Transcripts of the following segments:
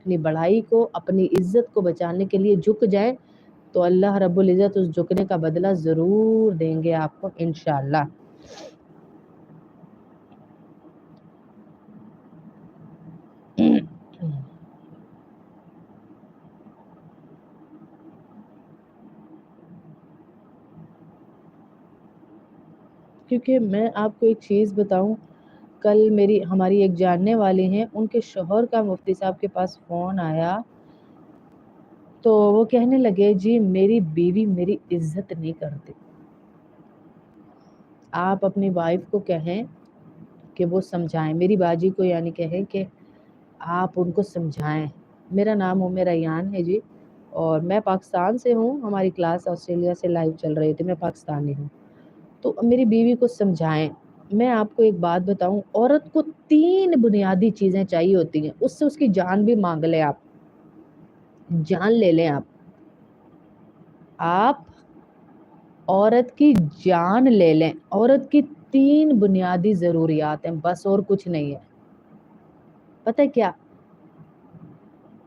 اپنی بڑائی کو اپنی عزت کو بچانے کے لیے جھک جائیں تو اللہ رب العزت اس جھکنے کا بدلہ ضرور دیں گے آپ کو انشاءاللہ. کیونکہ میں آپ کو ایک چیز بتاؤں، کل ہماری ایک جاننے والی ہیں، ان کے شوہر کا مفتی صاحب کے پاس فون آیا تو وہ کہنے لگے جی میری بیوی میری عزت نہیں کرتی. آپ اپنی وائف کو کہیں کہ وہ سمجھائیں، میری باجی کو یعنی کہیں کہ آپ ان کو سمجھائیں. میرا نام ریان ہے جی، اور میں پاکستان سے ہوں. ہماری کلاس آسٹریلیا سے لائیو چل رہی تھی، میں پاکستانی ہوں. تو میری بیوی کو سمجھائیں. میں آپ کو ایک بات بتاؤں، عورت کو 3 بنیادی چیزیں چاہیے ہوتی ہیں. اس سے اس کی جان بھی مانگ لیں، آپ جان لے لیں. آپ عورت کی جان لے لیں. عورت کی 3 بنیادی ضروریات ہیں بس، اور کچھ نہیں ہے. پتہ کیا؟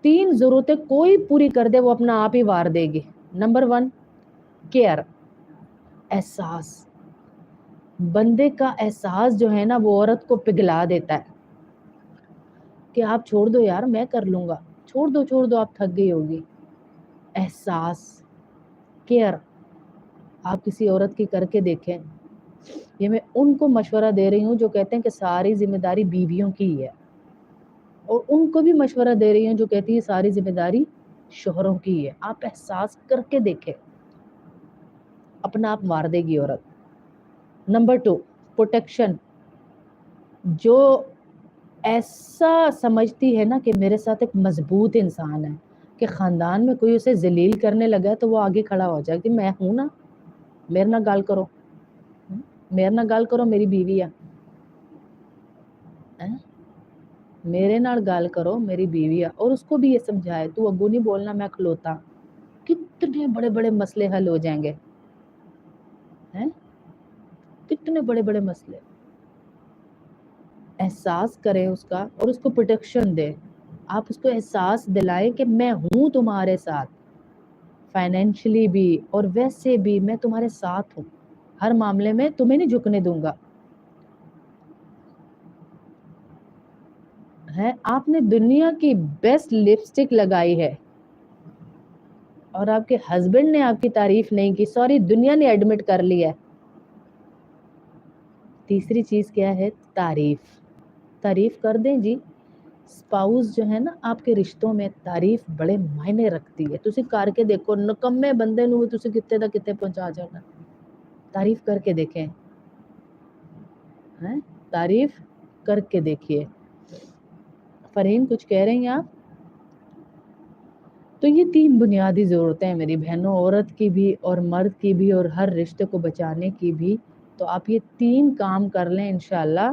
3 ضرورتیں کوئی پوری کر دے وہ اپنا آپ ہی وار دے گی. نمبر 1 کیئر، احساس. بندے کا احساس جو ہے نا وہ عورت کو پگھلا دیتا ہے کہ آپ چھوڑ دو یار میں کر لوں گا، چھوڑ دو آپ تھک گئی ہوگی. احساس، کیئر آپ کسی عورت کی کر کے دیکھیں. یہ میں ان کو مشورہ دے رہی ہوں جو کہتے ہیں کہ ساری ذمہ داری بیویوں کی ہے، اور ان کو بھی مشورہ دے رہی ہوں جو کہتی ہے ساری ذمہ داری شوہروں کی ہے. آپ احساس کر کے دیکھیں، اپنا آپ مار دے گی عورت. Number 2 protection. جو ایسا سمجھتی ہے نا کہ میرے ساتھ ایک مضبوط انسان ہے، کہ خاندان میں کوئی اسے ذلیل کرنے لگا تو وہ آگے کھڑا ہو جائے کہ میں ہوں نا، میرے نہ گال کرو، میری بیوی ہے، میرے نال گال کرو میری بیوی ہے. اور اس کو بھی یہ سمجھائے تو اگو نہیں بولنا میں کھلوتا. کتنے بڑے بڑے مسئلے حل ہو جائیں گے، کتنے بڑے بڑے مسئلے. احساس کریں اس کا اور اس کو پروٹیکشن دیں. آپ اس کو احساس دلائیں کہ میں ہوں تمہارے ساتھ، فائنینشلی بھی اور ویسے بھی میں تمہارے ساتھ ہوں، ہر معاملے میں تمہیں نہیں جھکنے دوں گا. آپ نے دنیا کی بیسٹ لپسٹک لگائی ہے اور آپ کے ہسبینڈ نے آپ کی تعریف نہیں کی، سوری دنیا نے ایڈمٹ کر لیا ہے. تیسری چیز کیا ہے؟ تعریف کر دیں جی. سپاؤس جو ہے نا آپ کے رشتوں میں تعریف بڑے معنی رکھتی ہے. تسی کر کے دیکھو، نکمے بندے نو تسی کتے دا کتے پہنچا جانا. تعریف کر کے دیکھیں، تعریف کر کے دیکھیے. فرین کچھ کہہ رہی ہیں آپ؟ تو یہ 3 بنیادی ضرورتیں ہیں میری بہنوں، عورت کی بھی اور مرد کی بھی اور ہر رشتے کو بچانے کی بھی. تو آپ یہ 3 کام کر لیں، انشاءاللہ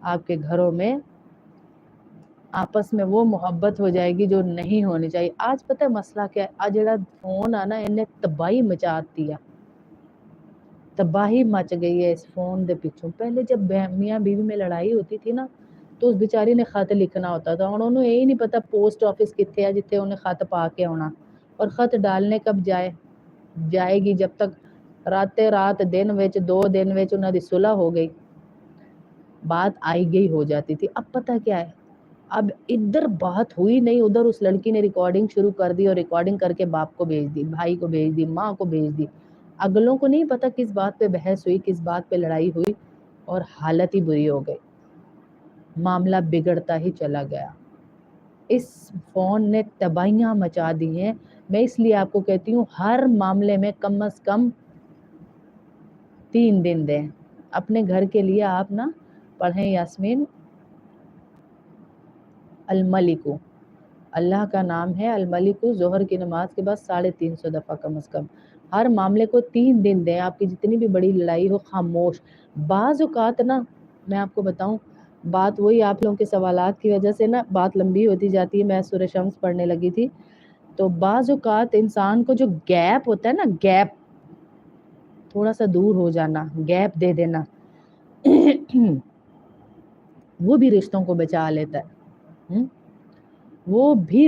آپ کے گھروں میں آپس میں وہ محبت ہو جائے گی جو نہیں ہونی چاہیے. آج پتہ ہے مسئلہ کیا ہے؟ آج جڑا فون آنا انہیں تباہی مچاتی ہے، تباہی مچ گئی ہے اس فون دے پیچھوں. پہلے جب میاں بیوی میں لڑائی ہوتی تھی نا تو اس بیچاری نے خط لکھنا ہوتا تھا، اور انہوں یہی نہیں پتا پوسٹ آفس کتنے ہے جتنے انہیں خط پا کے آنا، اور خط ڈالنے کب جائے گی جب تک رات دن وچ 2 دن وچ انہاں دی صلح ہو گئی، بات آئی گئی ہو جاتی تھی. اب پتہ کیا ہے؟ اب ادھر بات ہوئی نہیں، ادھر اس لڑکی نے ریکارڈنگ شروع کر دی اور ریکارڈنگ کر کے باپ کو بھیج دی، بھائی کو بھیج دی، ماں کو بھیج دی. اگلوں کو نہیں پتا کس بات پہ بحث ہوئی، کس بات پہ لڑائی ہوئی، اور حالت ہی بری ہو گئی، معاملہ بگڑتا ہی چلا گیا. اس فون نے تباہیاں مچا دی ہیں. میں اس لیے آپ کو کہتی ہوں ہر معاملے میں کم از کم 3 دن دیں. اپنے گھر کے لیے آپ نا پڑھیں یاسمین الملک، اللہ کا نام ہے الملک. ظہر کی نماز کے بعد 350 دفعہ کم از کم. ہر معاملے کو 3 دن دیں. آپ کی جتنی بھی بڑی لڑائی ہو خاموش. بعض اوقات نا میں آپ کو بتاؤں، بات وہی آپ لوگوں کے سوالات کی وجہ سے نا بات لمبی ہوتی جاتی ہے. میں سورہ شمس پڑھنے لگی تھی تو بعض اوقات انسان کو جو گیپ ہوتا ہے نا، گیپ تھوڑا سا دور ہو جانا، گیپ دے دینا، وہ بھی رشتوں کو بچا لیتا ہے. وہ بھی